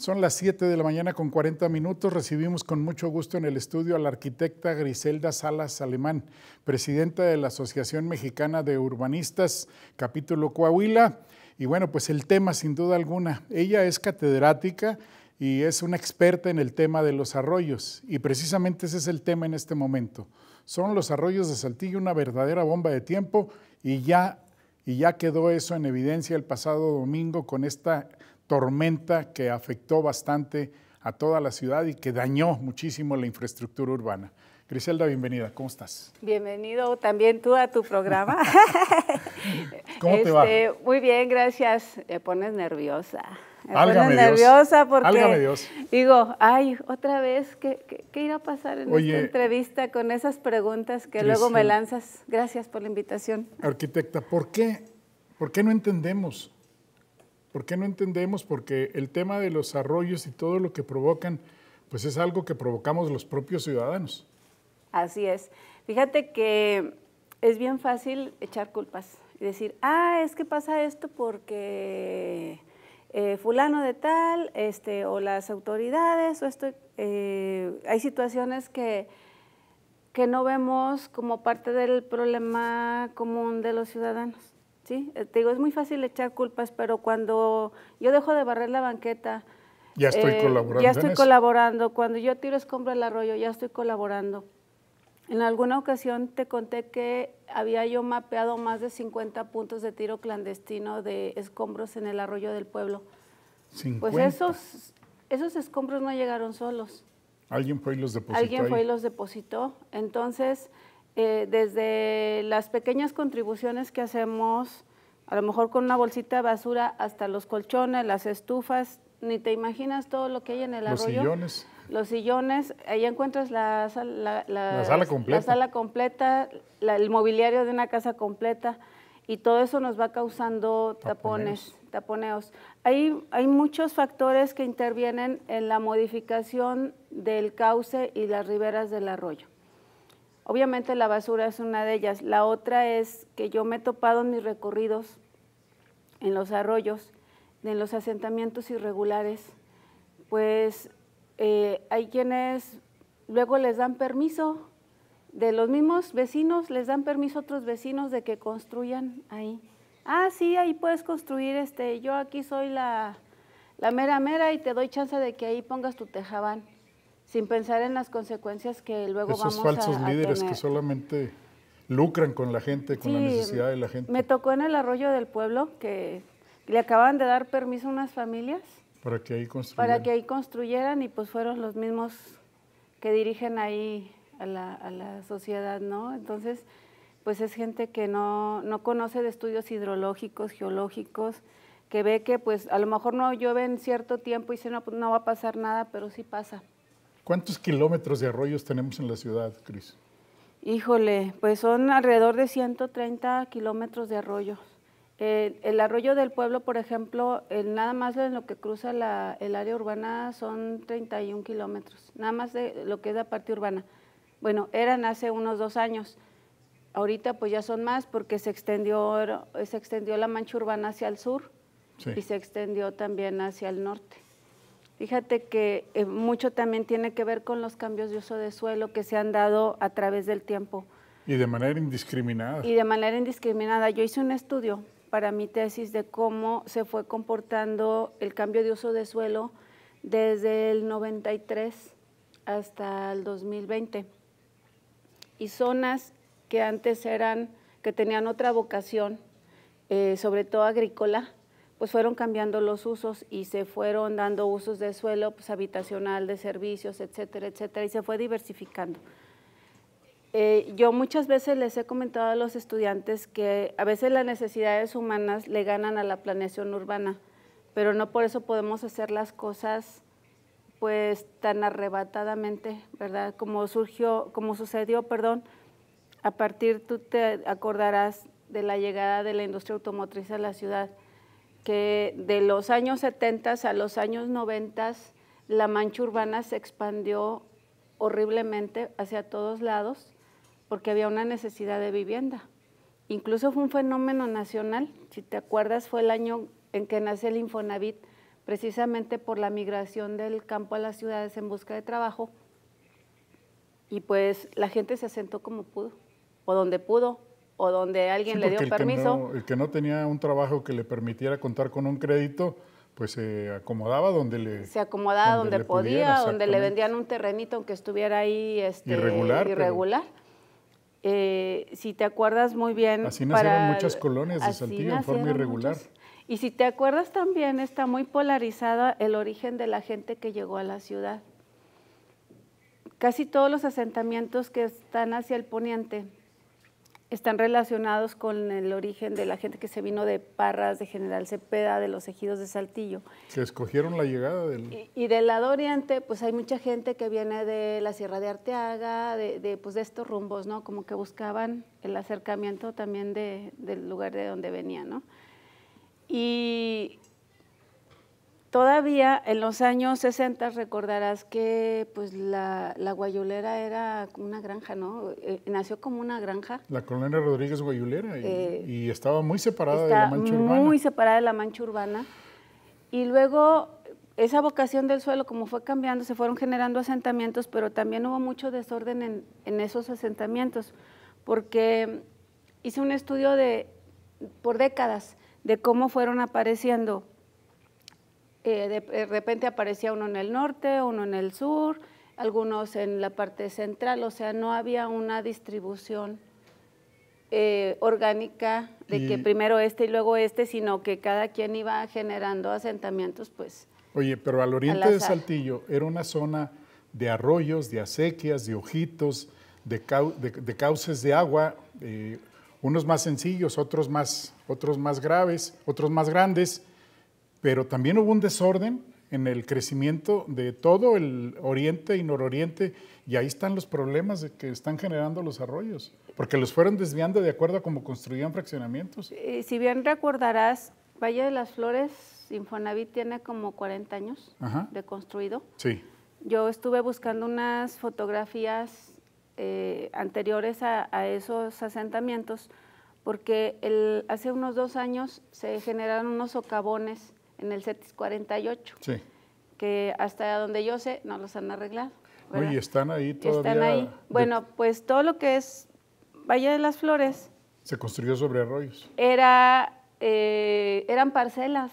Son las 7 de la mañana con 40 minutos. Recibimos con mucho gusto en el estudio a la arquitecta Griselda Salas Alemán, presidenta de la Asociación Mexicana de Urbanistas, capítulo Coahuila. Y bueno, pues el tema sin duda alguna, ella es catedrática y es una experta en el tema de los arroyos. Y precisamente ese es el tema en este momento. Son los arroyos de Saltillo una verdadera bomba de tiempo y ya quedó eso en evidencia el pasado domingo con esta tormenta que afectó bastante a toda la ciudad y que dañó muchísimo la infraestructura urbana. Griselda, bienvenida, ¿cómo estás? Bienvenido también tú a tu programa. ¿Cómo te va? Muy bien, gracias. Me pones nerviosa. Válgame Dios. Nerviosa porque Válgame Dios. Digo, ay, otra vez, ¿qué irá a pasar en Oye, esta entrevista con esas preguntas que Griselda, luego me lanzas? Gracias por la invitación. Arquitecta, ¿por qué no entendemos? ¿Por qué no entendemos? Porque el tema de los arroyos y todo lo que provocan, pues es algo que provocamos los propios ciudadanos. Así es. Fíjate que es bien fácil echar culpas y decir, es que pasa esto porque fulano de tal, o las autoridades, o esto. Hay situaciones que no vemos como parte del problema común de los ciudadanos. ¿Sí? Te digo, es muy fácil echar culpas, pero cuando yo dejo de barrer la banqueta, ya estoy colaborando. Ya estoy colaborando. Cuando yo tiro escombro al arroyo, ya estoy colaborando. En alguna ocasión te conté que había yo mapeado más de 50 puntos de tiro clandestino de escombros en el arroyo del pueblo. 50. Pues esos escombros no llegaron solos. Alguien fue y los depositó. Alguien fue y los depositó. Entonces, desde las pequeñas contribuciones que hacemos, a lo mejor con una bolsita de basura, hasta los colchones, las estufas, ni te imaginas todo lo que hay en el arroyo. Los sillones, ahí encuentras la sala completa, el mobiliario de una casa completa, y todo eso nos va causando taponeos. Hay muchos factores que intervienen en la modificación del cauce y las riberas del arroyo. Obviamente la basura es una de ellas. La otra es que yo me he topado en mis recorridos en los arroyos, en los asentamientos irregulares, pues hay quienes luego les dan permiso, de los mismos vecinos les dan permiso a otros vecinos de que construyan ahí. Sí, ahí puedes construir, yo aquí soy la mera y te doy chance de que ahí pongas tu tejabán, sin pensar en las consecuencias que luego vamos a tener. Esos falsos líderes que solamente lucran con la gente, con la necesidad de la gente. Me tocó en el arroyo del pueblo que le acaban de dar permiso a unas familias para que ahí construyeran, y pues fueron los mismos que dirigen ahí a la sociedad, ¿no? Entonces, pues es gente que no conoce de estudios hidrológicos, geológicos, que ve que pues a lo mejor no llueve en cierto tiempo y dice, no, pues no va a pasar nada, pero sí pasa. ¿Cuántos kilómetros de arroyos tenemos en la ciudad, Cris? Híjole, pues son alrededor de 130 kilómetros de arroyos. El arroyo del pueblo, por ejemplo, nada más en lo que cruza el área urbana son 31 kilómetros, nada más de lo que es la parte urbana. Bueno, eran hace unos 2 años, ahorita pues ya son más porque se extendió la mancha urbana hacia el sur, sí, y se extendió también hacia el norte. Fíjate que mucho también tiene que ver con los cambios de uso de suelo que se han dado a través del tiempo. Y de manera indiscriminada. Yo hice un estudio para mi tesis de cómo se fue comportando el cambio de uso de suelo desde el 93 hasta el 2020. Y zonas que antes que tenían otra vocación, sobre todo agrícola, pues fueron cambiando los usos y se fueron dando usos de suelo, pues habitacional, de servicios, etcétera, etcétera, y se fue diversificando. Yo muchas veces les he comentado a los estudiantes que a veces las necesidades humanas le ganan a la planeación urbana, pero no por eso podemos hacer las cosas pues tan arrebatadamente, ¿verdad? Como sucedió, a partir, tú te acordarás de la llegada de la industria automotriz a la ciudad, que de los años 70 a los años 90 la mancha urbana se expandió horriblemente hacia todos lados porque había una necesidad de vivienda. Incluso fue un fenómeno nacional, si te acuerdas fue el año en que nace el Infonavit, precisamente por la migración del campo a las ciudades en busca de trabajo. Y pues la gente se asentó como pudo, o donde alguien le dio permiso. El que no tenía un trabajo que le permitiera contar con un crédito, pues se acomodaba donde podía, donde le vendían un terrenito aunque estuviera ahí irregular. Si te acuerdas muy bien, así nacieron muchas colonias de Saltillo en forma irregular. Y si te acuerdas también, está muy polarizado el origen de la gente que llegó a la ciudad. Casi todos los asentamientos que están hacia el poniente están relacionados con el origen de la gente que se vino de Parras, de General Cepeda, de los ejidos de Saltillo. Que escogieron la llegada del... Y del lado oriente, pues hay mucha gente que viene de la Sierra de Arteaga, pues de estos rumbos, ¿no? Como que buscaban el acercamiento también del lugar de donde venían, ¿no? Y todavía en los años 60 recordarás que pues la Guayulera era como una granja, ¿no? Nació como una granja. La colonia Rodríguez Guayulera y estaba muy separada de la mancha urbana. Muy separada de la mancha urbana. Y luego esa vocación del suelo, como fue cambiando, se fueron generando asentamientos, pero también hubo mucho desorden en esos asentamientos, porque hice un estudio por décadas de cómo fueron apareciendo. De repente aparecía uno en el norte, uno en el sur, algunos en la parte central, o sea, no había una distribución orgánica de que primero y luego sino que cada quien iba generando asentamientos, pues. Oye, pero al oriente de Saltillo era una zona de arroyos, de acequias, de ojitos, de cauces de agua, unos más sencillos, otros más graves, otros más grandes, pero también hubo un desorden en el crecimiento de todo el oriente y nororiente, y ahí están los problemas de que están generando los arroyos, porque los fueron desviando de acuerdo a cómo construían fraccionamientos. Si bien recordarás, Valle de las Flores, Infonavit tiene como 40 años de construido. Sí. Yo estuve buscando unas fotografías anteriores a esos asentamientos, porque hace unos 2 años se generaron unos socavones en el CETIS 48, sí, que hasta donde yo sé no los han arreglado, ¿verdad? Oye, están ahí todavía. Están ahí. Bueno, pues todo lo que es Valle de las Flores se construyó sobre arroyos. Eran parcelas.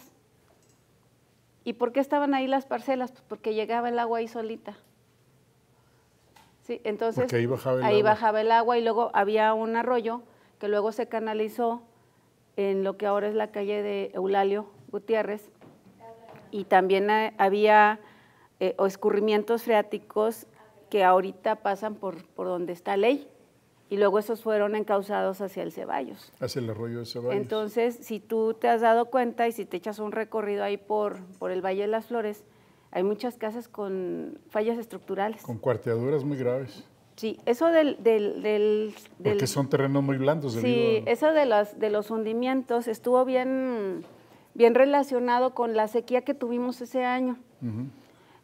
¿Y por qué estaban ahí las parcelas? Pues porque llegaba el agua ahí solita. Sí, entonces porque ahí bajaba el agua y luego había un arroyo que luego se canalizó en lo que ahora es la calle de Eulalio Gutiérrez, y también había escurrimientos freáticos que ahorita pasan por donde está Ley, y luego esos fueron encauzados hacia el Ceballos. Hacia el arroyo de Ceballos. Entonces, si tú te has dado cuenta y si te echas un recorrido ahí por el Valle de las Flores, hay muchas casas con fallas estructurales. Con cuarteaduras muy graves. Sí, eso porque son terrenos muy blandos. Sí, eso de los hundimientos estuvo bien relacionado con la sequía que tuvimos ese año.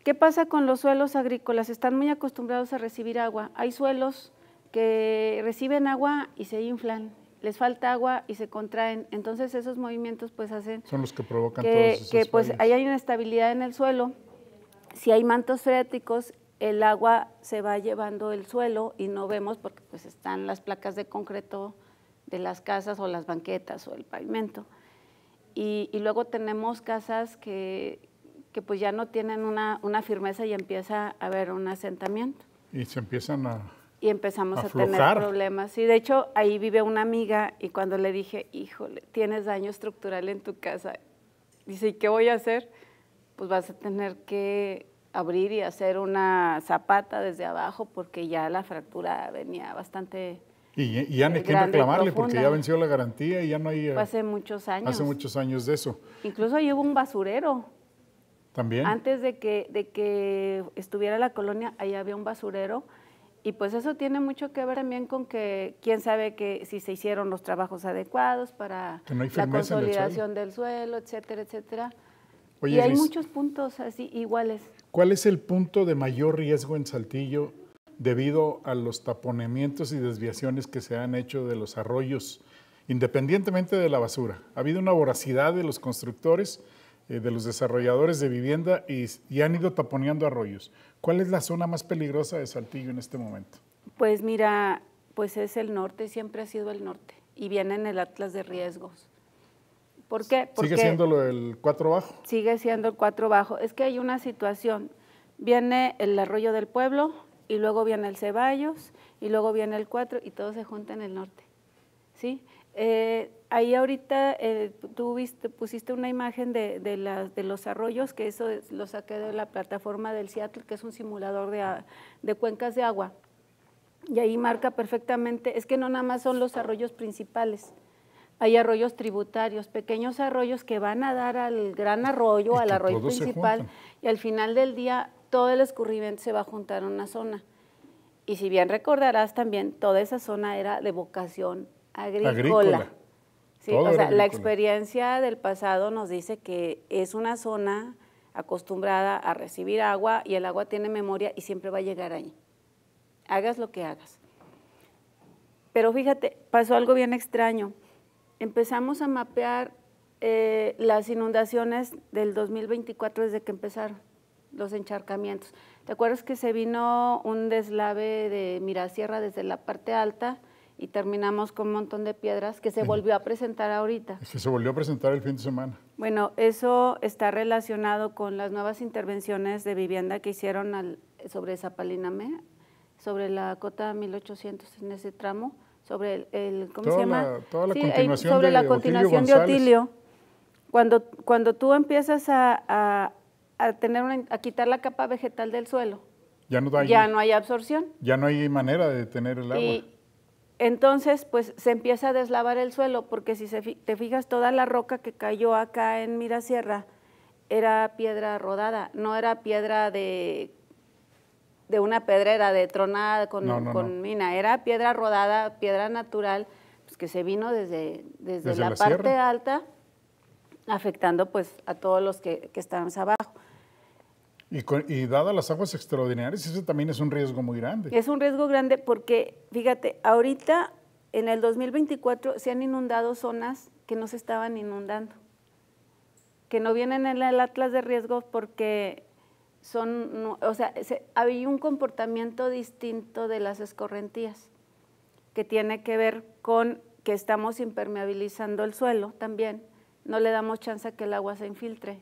¿Qué pasa con los suelos agrícolas? Están muy acostumbrados a recibir agua. Hay suelos que reciben agua y se inflan, les falta agua y se contraen. Entonces esos movimientos pues hacen... Son los que provocan todas esas fallas. Pues ahí hay inestabilidad en el suelo. Si hay mantos freáticos, el agua se va llevando el suelo y no vemos porque pues están las placas de concreto de las casas o las banquetas o el pavimento. Y luego tenemos casas que pues ya no tienen una firmeza y empieza a haber un asentamiento. Y se empiezan y empezamos a tener problemas. Sí, de hecho, ahí vive una amiga y cuando le dije, híjole, tienes daño estructural en tu casa, dice, ¿y qué voy a hacer? Pues vas a tener que abrir y hacer una zapata desde abajo porque ya la fractura venía bastante y ya no hay que reclamarle porque ya venció la garantía y ya no hay... Hace muchos años. Hace muchos años de eso. Incluso ahí hubo un basurero. También. Antes de que estuviera la colonia, ahí había un basurero. Y pues eso tiene mucho que ver también con que quién sabe que si se hicieron los trabajos adecuados para la consolidación del suelo, etcétera, etcétera. Oye, y hay muchos puntos así iguales. ¿Cuál es el punto de mayor riesgo en Saltillo debido a los taponamientos y desviaciones que se han hecho de los arroyos, independientemente de la basura? Ha habido una voracidad de los constructores de los desarrolladores de vivienda y han ido taponeando arroyos. ¿Cuál es la zona más peligrosa de Saltillo en este momento? Pues mira, pues es el norte, siempre ha sido el norte y viene en el Atlas de Riesgos. ¿Por qué? Porque ¿sigue siendo el 4 Bajo? Sigue siendo el 4 Bajo. Es que hay una situación. Viene el Arroyo del Pueblo y luego viene el Ceballos y luego viene el 4 y todo se junta en el norte. ¿Sí? Ahí ahorita tú pusiste una imagen de los arroyos, que eso lo saqué de la plataforma del Seattle, que es un simulador de cuencas de agua. Y ahí marca perfectamente, es que no nada más son los arroyos principales. Hay arroyos tributarios, pequeños arroyos que van a dar al gran arroyo, al arroyo principal, y al final del día todo el escurrimiento se va a juntar en una zona. Y si bien recordarás también, toda esa zona era de vocación agrícola. Sí, o sea, agrícola. La experiencia del pasado nos dice que es una zona acostumbrada a recibir agua y el agua tiene memoria y siempre va a llegar ahí. Hagas lo que hagas. Pero fíjate, pasó algo bien extraño. Empezamos a mapear las inundaciones del 2024 desde que empezaron los encharcamientos. ¿Te acuerdas que se vino un deslave de Mirasierra desde la parte alta y terminamos con un montón de piedras que se volvió a presentar ahorita? Es que se volvió a presentar el fin de semana. Bueno, eso está relacionado con las nuevas intervenciones de vivienda que hicieron sobre Zapalinamé, sobre la cota 1800 en ese tramo, sobre ¿cómo se llama? Toda la continuación sobre de la continuación de Otilio. Cuando tú empiezas a quitar la capa vegetal del suelo, ya no hay absorción. Ya no hay manera de detener el agua. Y entonces, pues se empieza a deslavar el suelo, porque si te fijas, toda la roca que cayó acá en Mirasierra era piedra rodada, no era piedra de una pedrera, de tronada con mina, era piedra rodada, piedra natural, pues que se vino desde la parte alta, afectando pues a todos los que están abajo. Y dadas las aguas extraordinarias, eso también es un riesgo muy grande. Es un riesgo grande porque, fíjate, ahorita en el 2024 se han inundado zonas que no se estaban inundando, que no vienen en el Atlas de Riesgos porque había un comportamiento distinto de las escorrentías, que tiene que ver con que estamos impermeabilizando el suelo también, no le damos chance a que el agua se infiltre.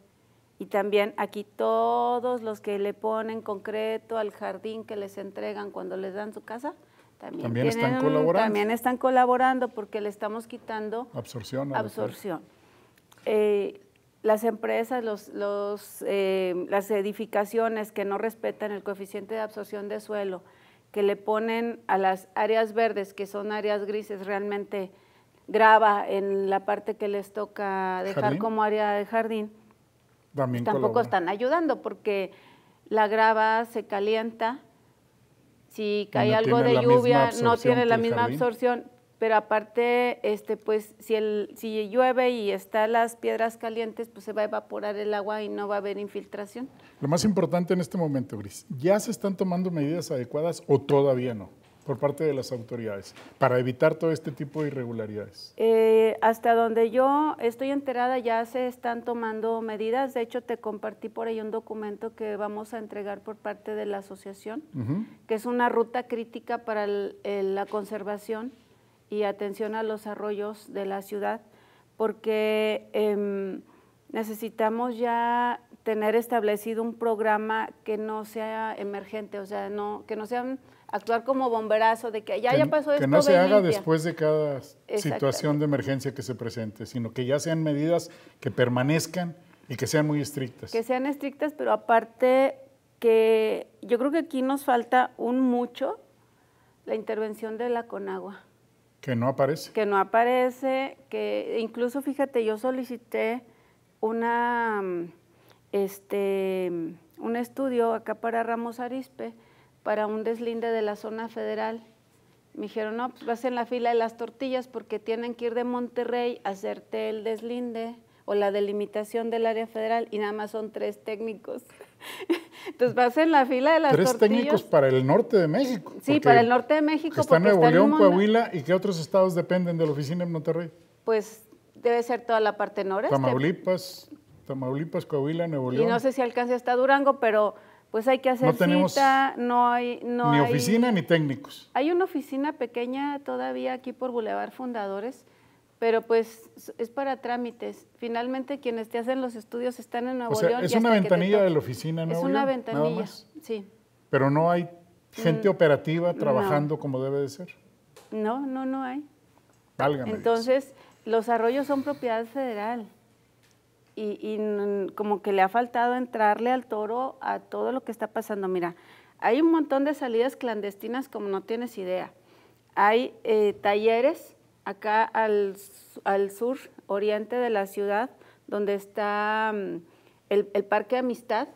Y también aquí todos los que le ponen concreto al jardín que les entregan cuando les dan su casa, también están colaborando porque le estamos quitando absorción. Las empresas, las edificaciones que no respetan el coeficiente de absorción de suelo, que le ponen a las áreas verdes, que son áreas grises, realmente grava en la parte que les toca dejar como área de jardín, tampoco están ayudando porque la grava se calienta, si cae algo de lluvia no tiene la misma absorción, pero aparte, pues si llueve y están las piedras calientes, pues se va a evaporar el agua y no va a haber infiltración. Lo más importante en este momento, Gris, ¿ya se están tomando medidas adecuadas o todavía no por parte de las autoridades para evitar todo este tipo de irregularidades? Hasta donde yo estoy enterada ya se están tomando medidas. De hecho, te compartí por ahí un documento que vamos a entregar por parte de la asociación, que es una ruta crítica para la conservación y atención a los arroyos de la ciudad, porque necesitamos ya tener establecido un programa que no sea emergente, o sea, que no sea actuar como bomberazo de que ya pasó esto. Que no se haga después de cada situación de emergencia que se presente, sino que ya sean medidas que permanezcan y que sean muy estrictas. Que sean estrictas, pero aparte que yo creo que aquí nos falta mucho la intervención de la Conagua. Que no aparece. Que no aparece, que incluso, fíjate, yo solicité un estudio acá para Ramos Arizpe para un deslinde de la zona federal. Me dijeron, no, pues vas en la fila de las tortillas porque tienen que ir de Monterrey a hacerte el deslinde o la delimitación del área federal y nada más son 3 técnicos. Entonces vas en la fila de las 3 tortillas. técnicos para el norte de México. Sí, para el norte de México. Está Nuevo León, Coahuila, ¿y qué otros estados dependen de la oficina en Monterrey? Pues debe ser toda la parte noreste. Tamaulipas, Tamaulipas, Coahuila, Nuevo Y León. no sé si alcance hasta Durango, pero pues hay que hacer No tenemos cita, no hay... ni oficina ni técnicos. Hay una oficina pequeña todavía aquí por Boulevard Fundadores, pero pues es para trámites. Finalmente quienes te hacen los estudios están en Nuevo León. Es una ventanilla de la oficina, ¿no? Es una ventanilla, sí. Pero no hay gente operativa trabajando como debe de ser. No hay. Válgame Entonces, los arroyos son propiedad federal y como que le ha faltado entrarle al toro a todo lo que está pasando. Mira, hay un montón de salidas clandestinas como no tienes idea. Hay talleres acá al sur oriente de la ciudad, donde está el Parque Amistad.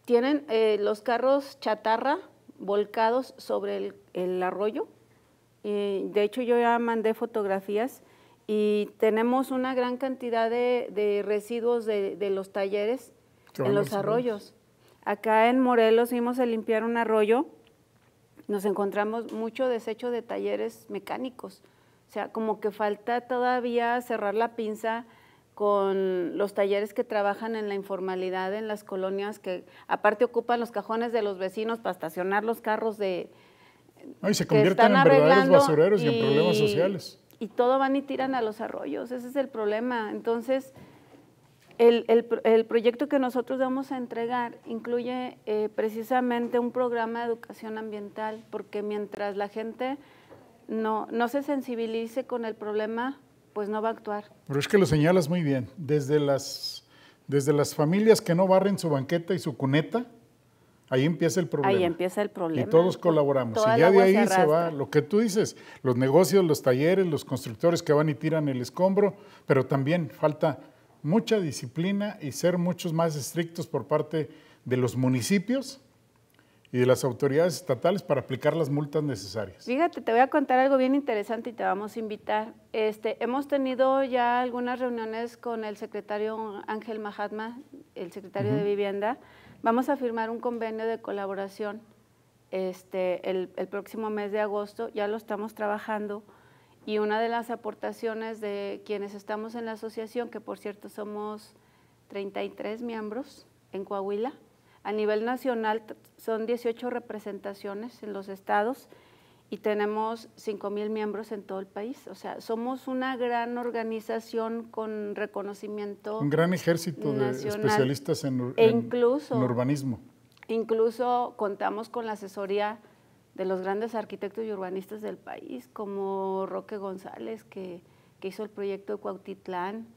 Tienen los carros chatarra volcados sobre el arroyo. De hecho, yo ya mandé fotografías y tenemos una gran cantidad de residuos de los talleres en los arroyos. Acá en Morelos fuimos a limpiar un arroyo, nos encontramos mucho desecho de talleres mecánicos. O sea, como que falta todavía cerrar la pinza con los talleres que trabajan en la informalidad en las colonias, que aparte ocupan los cajones de los vecinos para estacionar los carros y se convierten en verdaderos basureros y en problemas sociales. Y todo van y tiran a los arroyos, ese es el problema. Entonces, el proyecto que nosotros vamos a entregar incluye precisamente un programa de educación ambiental, porque mientras la gente no se sensibilice con el problema, pues no va a actuar. Pero es que lo señalas muy bien, desde las familias que no barren su banqueta y su cuneta, ahí empieza el problema. Ahí empieza el problema. Y todos colaboramos. Y ya de ahí se va lo que tú dices, los negocios, los talleres, los constructores que van y tiran el escombro, pero también falta mucha disciplina y ser muchos más estrictos por parte de los municipios y de las autoridades estatales para aplicar las multas necesarias. Fíjate, te voy a contar algo bien interesante y te vamos a invitar. Hemos tenido ya algunas reuniones con el secretario Ángel Mahatma, el secretario de Vivienda. Vamos a firmar un convenio de colaboración el próximo mes de agosto, ya lo estamos trabajando, y una de las aportaciones de quienes estamos en la asociación, que por cierto somos 33 miembros en Coahuila, a nivel nacional son 18 representaciones en los estados y tenemos 5,000 miembros en todo el país. O sea, somos una gran organización con reconocimiento un gran ejército nacional, de especialistas en urbanismo. Incluso contamos con la asesoría de los grandes arquitectos y urbanistas del país, como Roque González, que hizo el proyecto de Cuautitlán,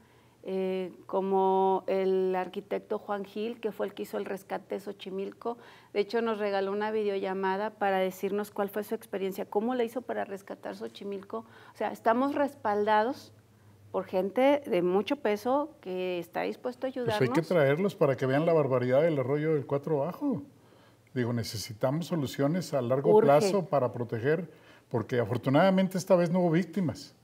como el arquitecto Juan Gil, que fue el que hizo el rescate de Xochimilco. De hecho, nos regaló una videollamada para decirnos cuál fue su experiencia, cómo la hizo para rescatar Xochimilco. O sea, estamos respaldados por gente de mucho peso que está dispuesto a ayudarnos. Pues hay que traerlos para que vean la barbaridad del arroyo del Cuatro Bajo. Digo, necesitamos soluciones a largo plazo para proteger, porque afortunadamente esta vez no hubo víctimas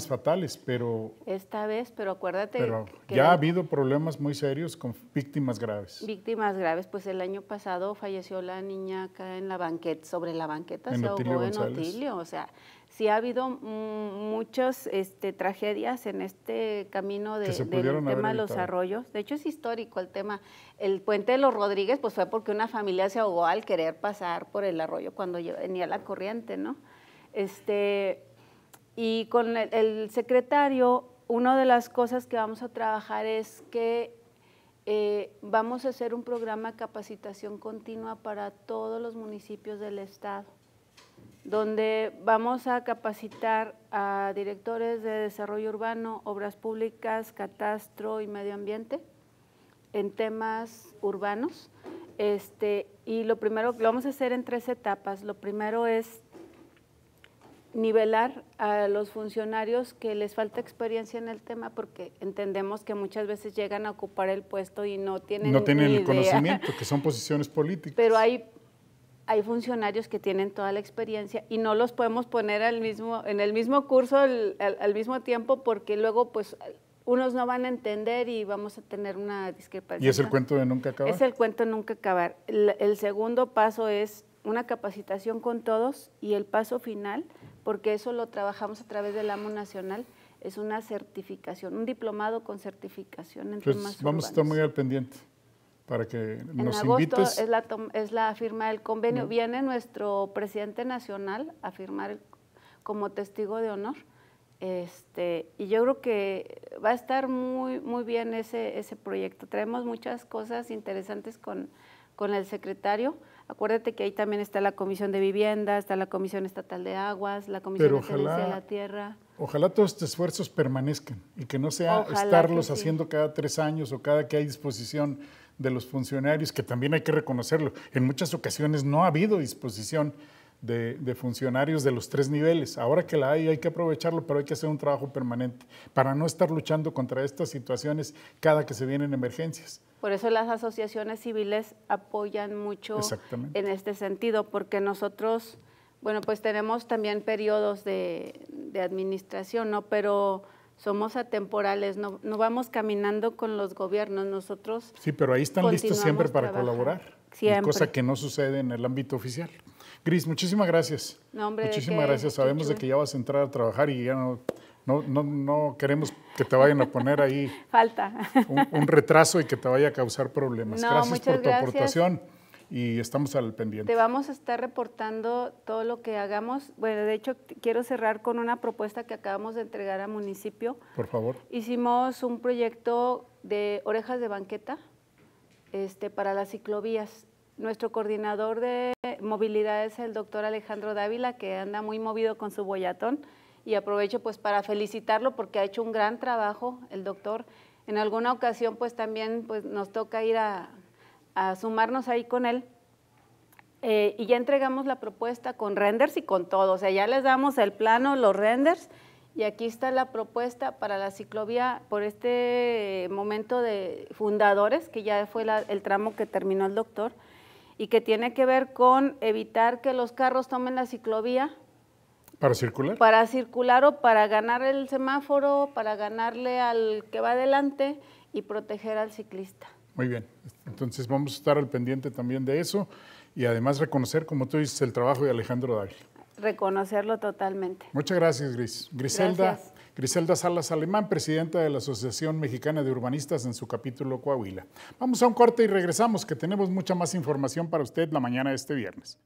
fatales, pero... Esta vez, pero acuérdate... Pero que ya ha habido problemas muy serios con víctimas graves. Víctimas graves, pues el año pasado falleció la niña acá en la banqueta, sobre la banqueta, se ahogó en Otilio. O sea, sí ha habido muchas tragedias en este camino del tema de los arroyos. De hecho, es histórico el tema. El puente de los Rodríguez, pues fue porque una familia se ahogó al querer pasar por el arroyo cuando venía la corriente, ¿no? Y con el secretario, una de las cosas que vamos a trabajar es que vamos a hacer un programa de capacitación continua para todos los municipios del estado, donde vamos a capacitar a directores de desarrollo urbano, obras públicas, catastro y medio ambiente en temas urbanos. Y lo primero lo vamos a hacer en 3 etapas. Lo primero es nivelar a los funcionarios que les falta experiencia en el tema, porque entendemos que muchas veces llegan a ocupar el puesto y no tienen el conocimiento, que son posiciones políticas. Pero hay funcionarios que tienen toda la experiencia y no los podemos poner en el mismo curso al mismo tiempo, porque luego pues unos no van a entender y vamos a tener una discrepancia. ¿Y es el cuento de nunca acabar? Es el cuento de nunca acabar. El segundo paso es una capacitación con todos, y el paso final, porque eso lo trabajamos a través del AMO Nacional, es una certificación, un diplomado con certificación en Entonces, temas vamos a estar urbanos. muy al pendiente para que nos En agosto invites. es la firma del convenio. Viene nuestro presidente nacional a firmar como testigo de honor. Y yo creo que va a estar muy bien ese proyecto. Traemos muchas cosas interesantes con el secretario. Acuérdate que ahí también está la Comisión de Vivienda, está la Comisión Estatal de Aguas, la Comisión de Tenencia de la Tierra. Ojalá todos estos esfuerzos permanezcan y que no sea Ojalá estarlos que sí. haciendo cada 3 años o cada que hay disposición de los funcionarios, que también hay que reconocerlo. En muchas ocasiones no ha habido disposición de funcionarios de los 3 niveles. Ahora que la hay que aprovecharlo, pero hay que hacer un trabajo permanente para no estar luchando contra estas situaciones cada que se vienen emergencias. Por eso las asociaciones civiles apoyan mucho en este sentido, porque nosotros, bueno, pues tenemos también periodos de administración, ¿no? Pero somos atemporales, no vamos caminando con los gobiernos, nosotros. Sí, pero ahí están listos siempre para colaborar, siempre. Cosa que no sucede en el ámbito oficial. Gris, muchísimas gracias. No, hombre, muchísimas gracias. Sabemos de que ya vas a entrar a trabajar y ya no queremos que te vayan a poner ahí falta un retraso y que te vaya a causar problemas. No, gracias por tu gracias. aportación y estamos al pendiente. Te vamos a estar reportando todo lo que hagamos. Bueno, de hecho, quiero cerrar con una propuesta que acabamos de entregar al municipio. Por favor. Hicimos un proyecto de orejas de banqueta para las ciclovías. Nuestro coordinador de movilidad es el doctor Alejandro Dávila, que anda muy movido con su boyatón. Y aprovecho pues para felicitarlo porque ha hecho un gran trabajo el doctor. En alguna ocasión pues también pues nos toca ir a sumarnos ahí con él. Y ya entregamos la propuesta con renders y con todo. O sea, ya les damos el plano, los renders, y aquí está la propuesta para la ciclovía por este momento de fundadores, que ya fue el tramo que terminó el doctor, y que tiene que ver con evitar que los carros tomen la ciclovía. ¿Para circular? Para circular o para ganar el semáforo, para ganarle al que va adelante y proteger al ciclista. Muy bien, entonces vamos a estar al pendiente también de eso y además reconocer, como tú dices, el trabajo de Alejandro Dávila. Reconocerlo totalmente. Muchas gracias, Gris. Griselda Salas Alemán, presidenta de la Asociación Mexicana de Urbanistas en su capítulo Coahuila. Vamos a un corte y regresamos, que tenemos mucha más información para usted la mañana de este viernes.